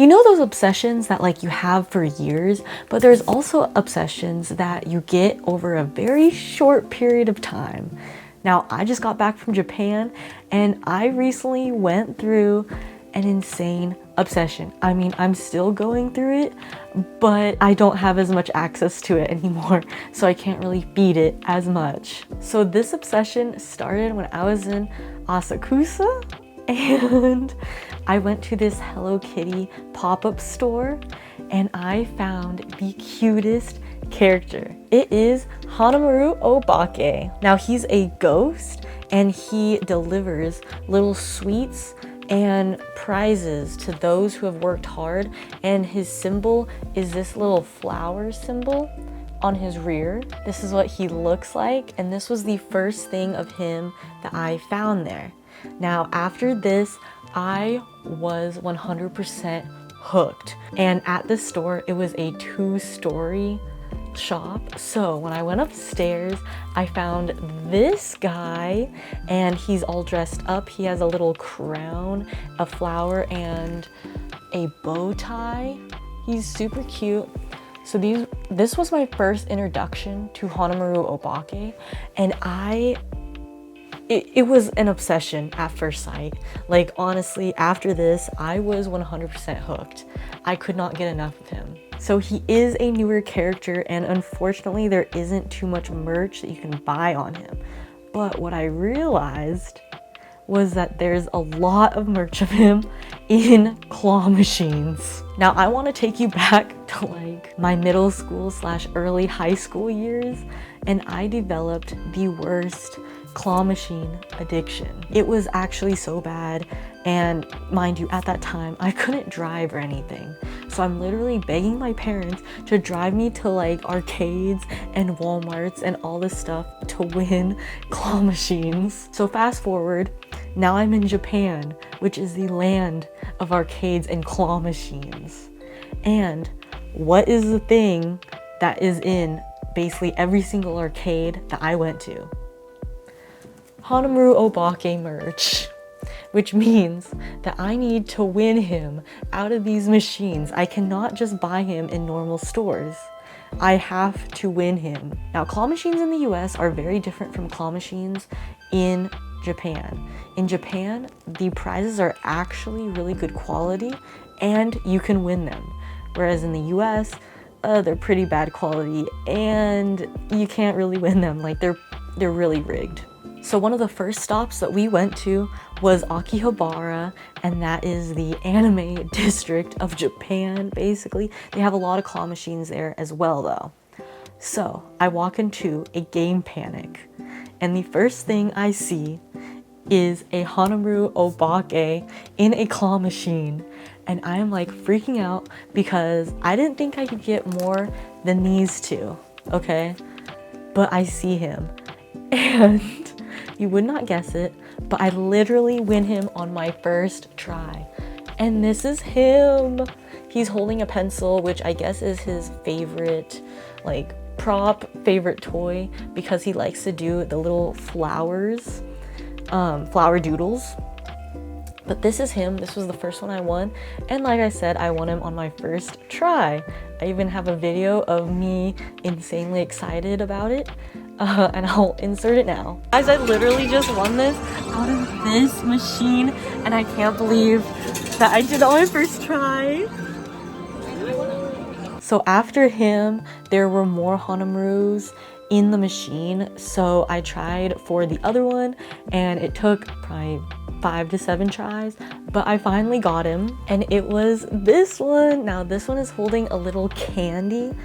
You know those obsessions that like you have for years, but there's also obsessions that you get over a very short period of time. Now, I just got back from Japan and I recently went through an insane obsession. I mean, I'm still going through it, but I don't have as much access to it anymore, so I can't really feed it as much. So this obsession started when I was in Asakusa, and I went to this Hello Kitty pop-up store and I found the cutest character. It is Hanamaruobake. Now he's a ghost and he delivers little sweets and prizes to those who have worked hard, and his symbol is this little flower symbol on his rear. This is what he looks like, and this was the first thing of him that I found there. Now after this, I was 100% hooked, and at this store it was a 2-story shop. So when I went upstairs, I found this guy and he's all dressed up. He has a little crown, a flower, and a bow tie. He's super cute. So this was my first introduction to Hanamaruobake, and it was an obsession at first sight. Like honestly, after this, I was 100% hooked. I could not get enough of him. So he is a newer character, and unfortunately there isn't too much merch that you can buy on him. But what I realized was that there's a lot of merch of him in claw machines. Now I want to take you back to like my middle school / early high school years, and I developed the worst claw machine addiction. It was actually so bad, and mind you, at that time I couldn't drive or anything, so I'm literally begging my parents to drive me to like arcades and Walmarts and all this stuff to win claw machines. So fast forward, now I'm in Japan, which is the land of arcades and claw machines. And what is the thing that is in basically every single arcade that I went to? Hanamaruobake merch, which means that I need to win him out of these machines. I cannot just buy him in normal stores. I have to win him. Now, claw machines in the US are very different from claw machines in Japan. In Japan, the prizes are actually really good quality and you can win them. Whereas in the US, they're pretty bad quality and you can't really win them. Like they're really rigged. So one of the first stops that we went to was Akihabara, and that is the anime district of Japan, basically. They have a lot of claw machines there as well though. So I walk into a game panic, and the first thing I see is a Hanamaruobake in a claw machine. And I am like freaking out because I didn't think I could get more than these two, okay? But I see him, and you would not guess it, but I literally win him on my first try. And this is him. He's holding a pencil, which I guess is his favorite, like, favorite toy, because he likes to do the little flowers, flower doodles. But this is him. This was the first one I won. And like I said, I won him on my first try. I even have a video of me insanely excited about it. And I'll insert it now. Guys, I literally just won this out of this machine, and I can't believe that I did it on my first try. So after him, there were more Hanamarus in the machine, so I tried for the other one, and it took probably 5 to 7 tries, but I finally got him, and it was this one. Now this one is holding a little candy,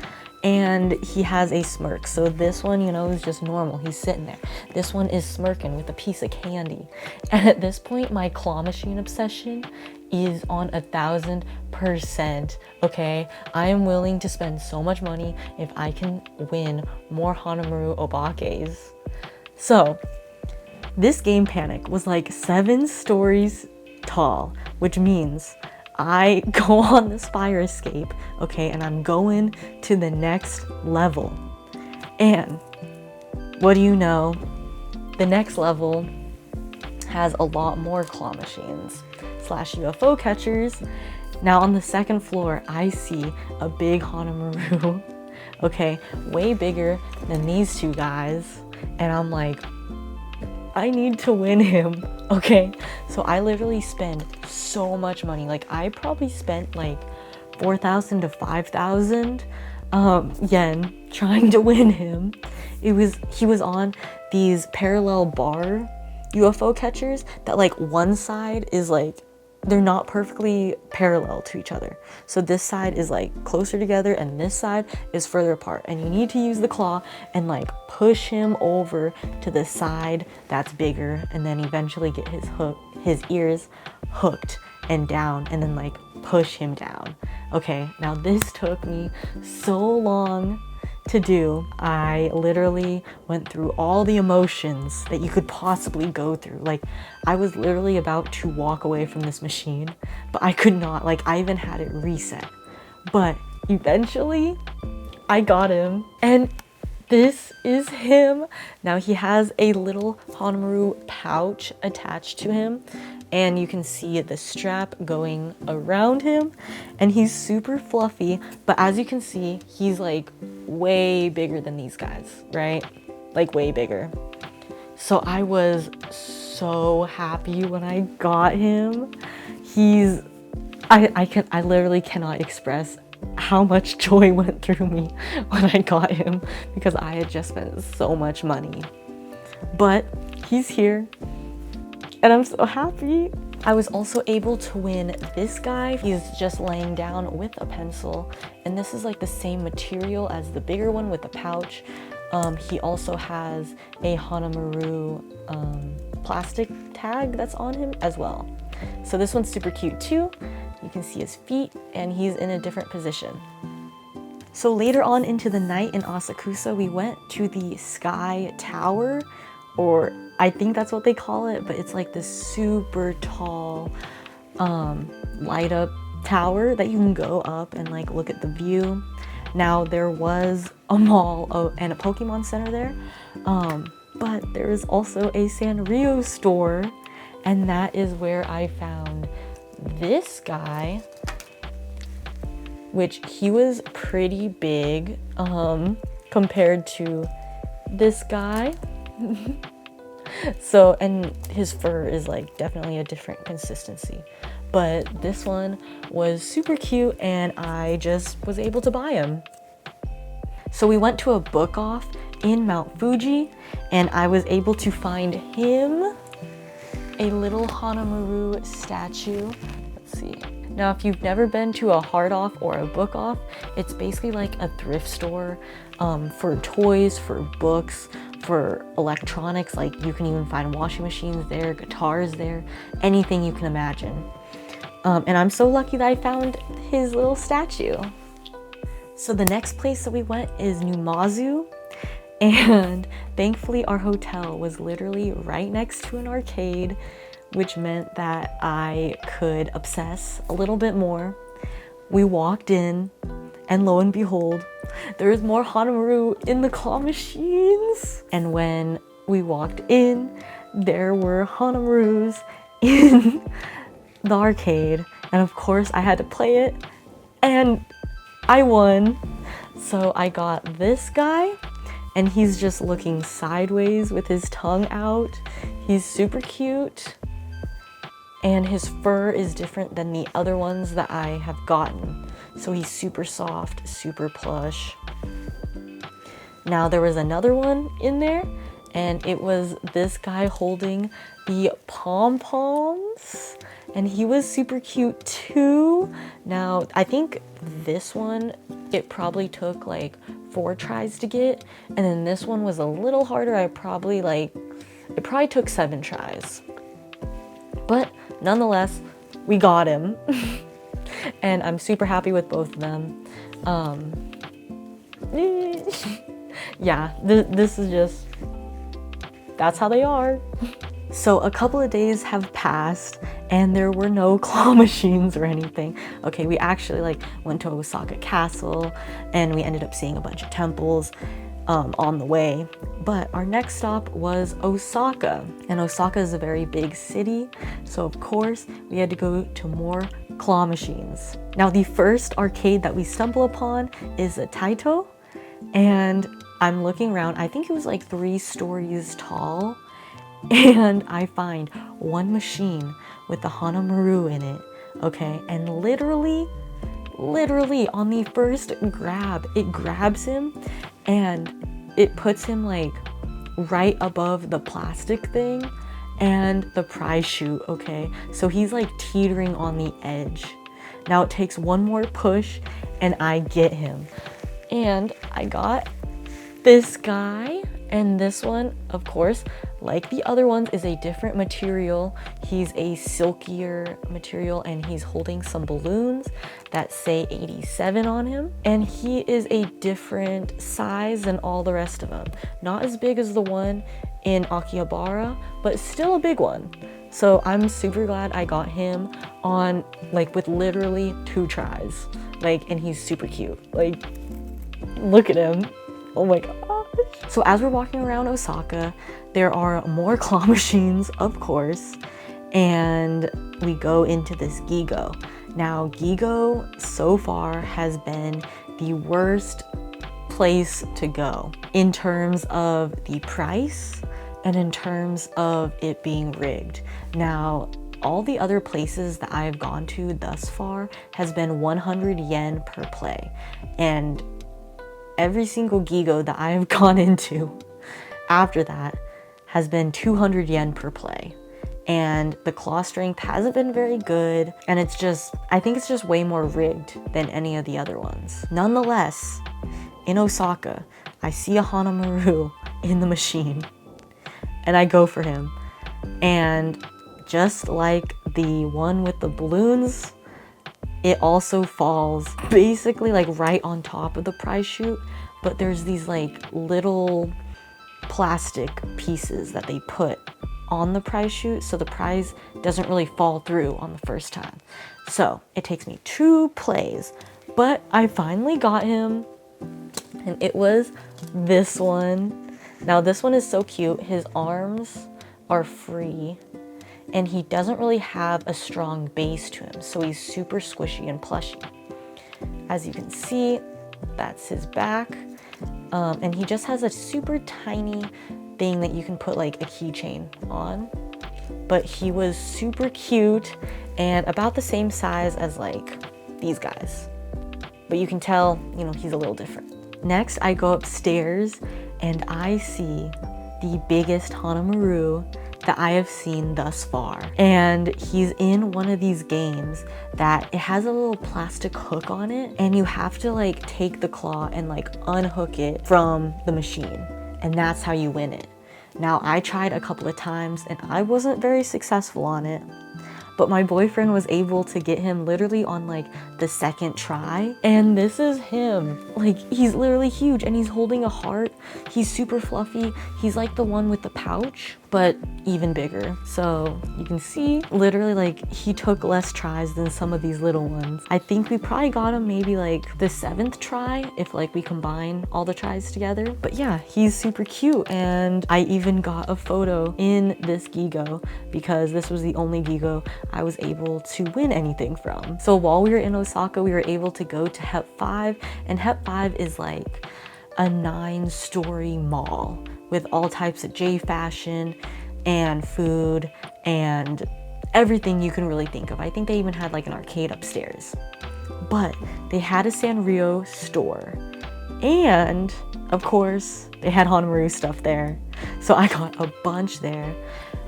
and he has a smirk. So this one, you know, is just normal. He's sitting there. This one is smirking with a piece of candy. And at this point, my claw machine obsession is on 1000%, okay? I am willing to spend so much money if I can win more Hanamaruobakes. So this game panic was like 7 stories tall, which means I go on this fire escape, okay, and I'm going to the next level. And what do you know? The next level has a lot more claw machines / UFO catchers, Now on the second floor, I see a big Hanamaru, okay, way bigger than these two guys. And I'm like, I need to win him, okay? So I literally spend so much money. Like I probably spent like 4,000 to 5,000 yen trying to win him. He was on these parallel bar UFO catchers that like one side is like, they're not perfectly parallel to each other. So this side is like closer together and this side is further apart. And you need to use the claw and like push him over to the side that's bigger and then eventually get his ears hooked and down and then like push him down. Okay, now this took me so long to do. I literally went through all the emotions that you could possibly go through. Like I was literally about to walk away from this machine, but I could not. Like I even had it reset. But eventually I got him, and this is him. Now he has a little Hanamaru pouch attached to him, and you can see the strap going around him, and he's super fluffy, but as you can see, he's like way bigger than these guys, right? Like way bigger. So I was so happy when I got him. I literally cannot express how much joy went through me when I got him because I had just spent so much money. But he's here and I'm so happy. I was also able to win this guy. He's just laying down with a pencil, and this is like the same material as the bigger one with the pouch. He also has a Hanamaru plastic tag that's on him as well. So this one's super cute too. You can see his feet and he's in a different position. So later on into the night in Asakusa, we went to the Sky Tower, or I think that's what they call it, but it's like this super tall light up tower that you can go up and like look at the view. Now there was a mall and a Pokemon Center there, but there is also a Sanrio store, and that is where I found this guy, which he was pretty big compared to this guy. So, and his fur is like definitely a different consistency, but this one was super cute and I just was able to buy him. So we went to a book off in Mount Fuji and I was able to find him a little Hanamaru statue. Let's see. Now, if you've never been to a hard off or a book off, it's basically like a thrift store for toys, for books, for electronics. Like you can even find washing machines there, guitars there, anything you can imagine. And I'm so lucky that I found his little statue. So the next place that we went is Numazu. And thankfully our hotel was literally right next to an arcade, which meant that I could obsess a little bit more. We walked in and lo and behold, there is more Hanamaru in the claw machines. And when we walked in, there were Hanamarus in the arcade. And of course I had to play it and I won. So I got this guy, and he's just looking sideways with his tongue out. He's super cute. And his fur is different than the other ones that I have gotten. So he's super soft, super plush. Now there was another one in there, and it was this guy holding the pom-poms, and he was super cute too. Now I think this one, it probably took like 4 tries to get, and then this one was a little harder. It probably took 7 tries, but nonetheless we got him. And I'm super happy with both of them. Yeah, this is just, that's how they are. So a couple of days have passed and there were no claw machines or anything. Okay, we actually like went to Osaka Castle and we ended up seeing a bunch of temples. on the way. But our next stop was Osaka, and Osaka is a very big city, so of course we had to go to more claw machines. Now the first arcade that we stumble upon is a Taito, and I'm looking around, I think it was like 3 stories tall, and I find one machine with the Hanamaru in it, okay? And literally on the first grab, it grabs him and it puts him like right above the plastic thing and the prize chute, okay? So he's like teetering on the edge. Now it takes one more push and I get him. And I got this guy, and this one, of course, like the other ones, is a different material. He's a silkier material and he's holding some balloons that say 87 on him. And he is a different size than all the rest of them. Not as big as the one in Akihabara, but still a big one. So I'm super glad I got him on, like, with literally 2 tries. Like, and he's super cute. Like, look at him. Oh my gosh. So as we're walking around Osaka, there are more claw machines, of course, and we go into this Gigo. Now, Gigo so far has been the worst place to go in terms of the price and in terms of it being rigged. Now, all the other places that I've gone to thus far has been 100 yen per play, and every single Gigo that I have gone into after that has been 200 yen per play. And the claw strength hasn't been very good, and it's just, I think it's just way more rigged than any of the other ones. Nonetheless, in Osaka, I see a Hanamaru in the machine, and I go for him. And just like the one with the balloons, it also falls basically like right on top of the prize chute, but there's these like little plastic pieces that they put on the prize chute, so the prize doesn't really fall through on the first time. So it takes me 2 plays, but I finally got him, and it was this one. Now this one is so cute. His arms are free, and he doesn't really have a strong base to him, so he's super squishy and plushy. As you can see, that's his back, and he just has a super tiny thing that you can put like a keychain on. But he was super cute and about the same size as like these guys, but you can tell, you know, he's a little different. Next, I go upstairs and I see the biggest Hanamaru that I have seen thus far. And he's in one of these games that it has a little plastic hook on it, and you have to like take the claw and like unhook it from the machine, and that's how you win it. Now, I tried a couple of times and I wasn't very successful on it, but my boyfriend was able to get him literally on like the 2nd try. And this is him. Like, he's literally huge and he's holding a heart. He's super fluffy. He's like the one with the pouch, but even bigger. So you can see literally like he took less tries than some of these little ones. I think we probably got him maybe like the 7th try if like we combine all the tries together. But yeah, he's super cute. And I even got a photo in this Gigo because this was the only Gigo I was able to win anything from. So while we were in Osaka, we were able to go to HEP 5, and HEP 5 is like a 9-story mall with all types of J fashion and food and everything you can really think of. I think they even had like an arcade upstairs. But they had a Sanrio store, and of course they had Hanamaru stuff there. So I got a bunch there.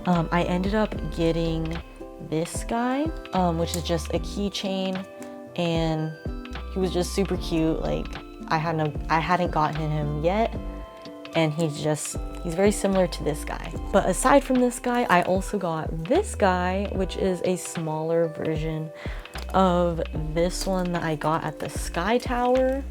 I ended up getting this guy, which is just a keychain, and he was just super cute. Like, I hadn't gotten him yet, and he's very similar to this guy. But aside from this guy, I also got this guy, which is a smaller version of this one that I got at the Sky Tower.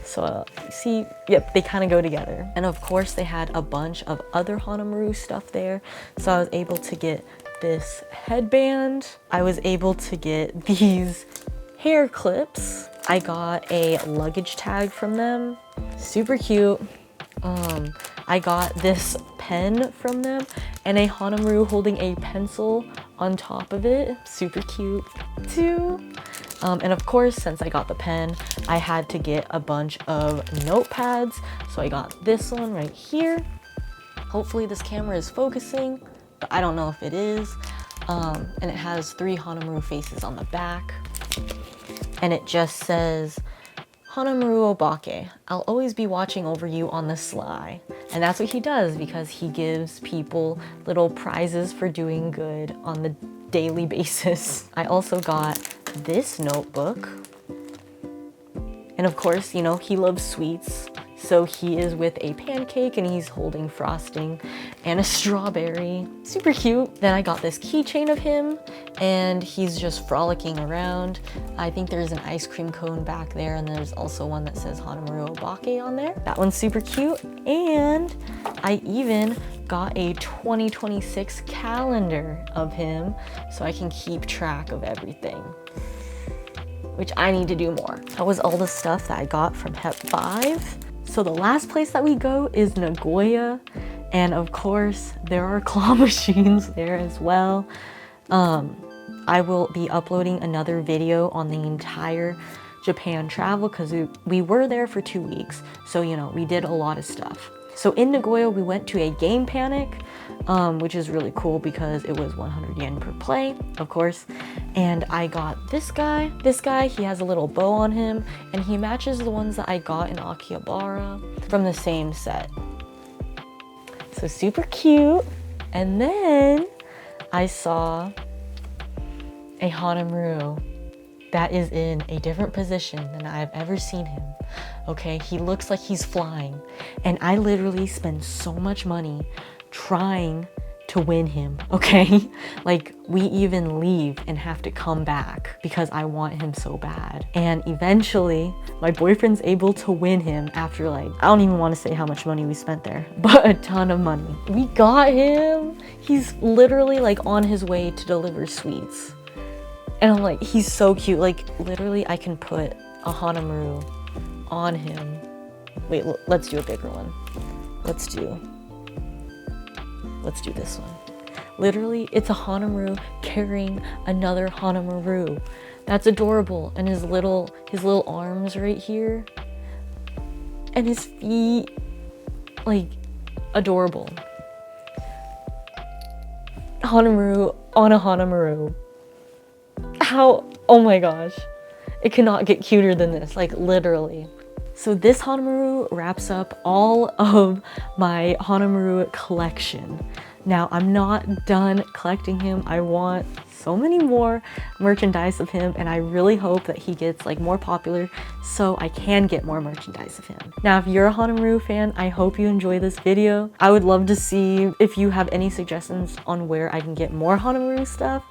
So see, yep, they kind of go together. And of course they had a bunch of other Hanamaru stuff there. So I was able to get this headband. I was able to get these hair clips. I got a luggage tag from them. Super cute. I got this pen from them and a Hanamaru holding a pencil on top of it. Super cute too. And of course, since I got the pen, I had to get a bunch of notepads. So I got this one right here. Hopefully this camera is focusing, but I don't know if it is. And it has 3 Hanamaru faces on the back. And it just says, Hanamaruobake, I'll always be watching over you on the sly. And that's what he does because he gives people little prizes for doing good on the daily basis. I also got this notebook. And of course, you know, he loves sweets. So he is with a pancake and he's holding frosting and a strawberry. Super cute. Then I got this keychain of him and he's just frolicking around. I think there's an ice cream cone back there and there's also one that says Hanamaruobake on there. That one's super cute. And I even got a 2026 calendar of him so I can keep track of everything, which I need to do more. That was all the stuff that I got from Hep 5. So the last place that we go is Nagoya, and of course there are claw machines there as well. I will be uploading another video on the entire Japan travel because we were there for 2 weeks, so you know, we did a lot of stuff. So in Nagoya we went to a game panic, which is really cool because it was 100 yen per play, of course. And I got this guy. This guy, he has a little bow on him and he matches the ones that I got in Akihabara from the same set. So super cute. And then I saw a Hanamaru that is in a different position than I've ever seen him. Okay, he looks like he's flying. And I literally spend so much money trying to win him, okay? Like, we even leave and have to come back because I want him so bad. And eventually, my boyfriend's able to win him after, like, I don't even want to say how much money we spent there, but a ton of money. We got him! He's literally, like, on his way to deliver sweets. And I'm like, he's so cute. Like, literally, I can put a Hanamaru on him. Wait, let's do a bigger one. Let's do this one. Literally, it's a Hanamaru carrying another Hanamaru. That's adorable. And his little arms right here. And his feet, like, adorable. Hanamaru on a Hanamaru. How, oh my gosh. It cannot get cuter than this, like literally. So this Hanamaru wraps up all of my Hanamaru collection. Now, I'm not done collecting him. I want so many more merchandise of him, and I really hope that he gets like more popular so I can get more merchandise of him. Now, if you're a Hanamaru fan, I hope you enjoy this video. I would love to see if you have any suggestions on where I can get more Hanamaru stuff.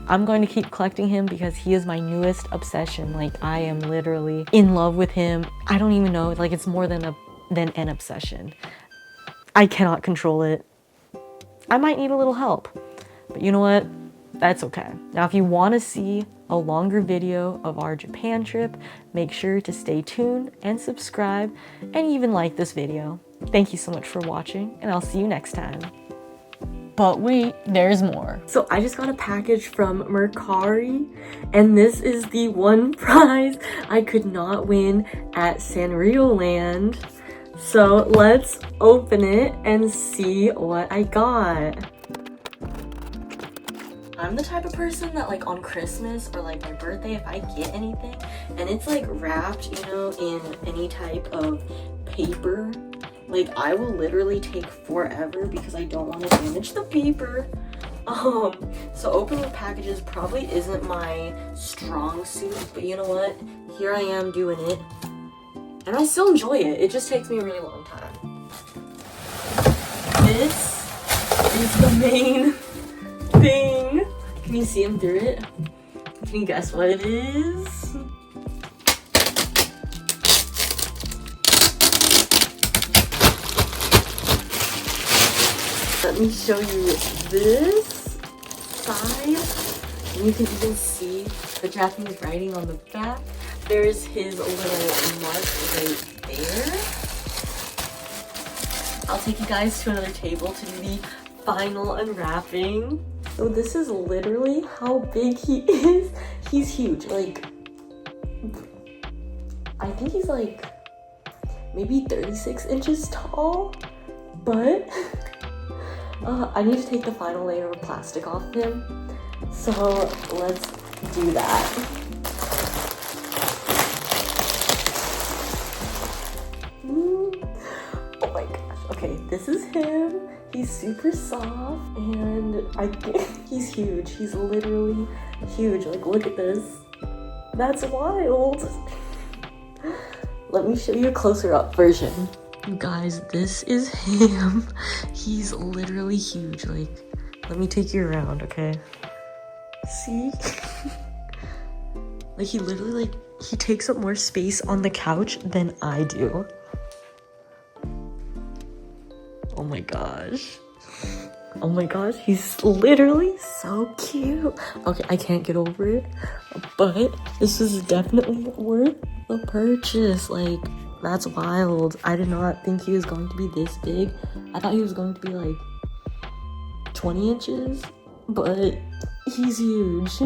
I'm going to keep collecting him because he is my newest obsession. Like, I am literally in love with him. I don't even know, like, it's more than an obsession. I cannot control it. I might need a little help, but you know what? That's okay. Now, if you want to see a longer video of our Japan trip, make sure to stay tuned and subscribe and even like this video. Thank you so much for watching, and I'll see you next time. But wait, there's more. So I just got a package from Mercari, and this is the one prize I could not win at Sanrio Land. So let's open it and see what I got. I'm the type of person that, like, on Christmas or like my birthday, if I get anything and it's like wrapped, you know, in any type of paper, like, I will literally take forever because I don't want to damage the paper. So opening packages probably isn't my strong suit, but you know what? Here I am doing it. And I still enjoy it. It just takes me a really long time. This is the main thing. Can you see him through it? Can you guess what it is? Let me show you this side. And you can even see the Japanese writing on the back. There's his little mark right there. I'll take you guys to another table to do the final unwrapping. So this is literally how big he is. He's huge. Like, I think he's like maybe 36 inches tall, but I need to take the final layer of plastic off him. So let's do that. Oh my gosh. Okay, this is him. He's super soft and I think he's huge. He's literally huge. Like, look at this. That's wild. Let me show you a closer up version. You guys, this is him. He's literally huge. Like, let me take you around, okay? See? Like, he literally, like, he takes up more space on the couch than I do. Oh my gosh. Oh my gosh, he's literally so cute. Okay, I can't get over it, but this is definitely worth the purchase. Like, that's wild. I did not think he was going to be this big. I thought he was going to be like 20 inches, but he's huge.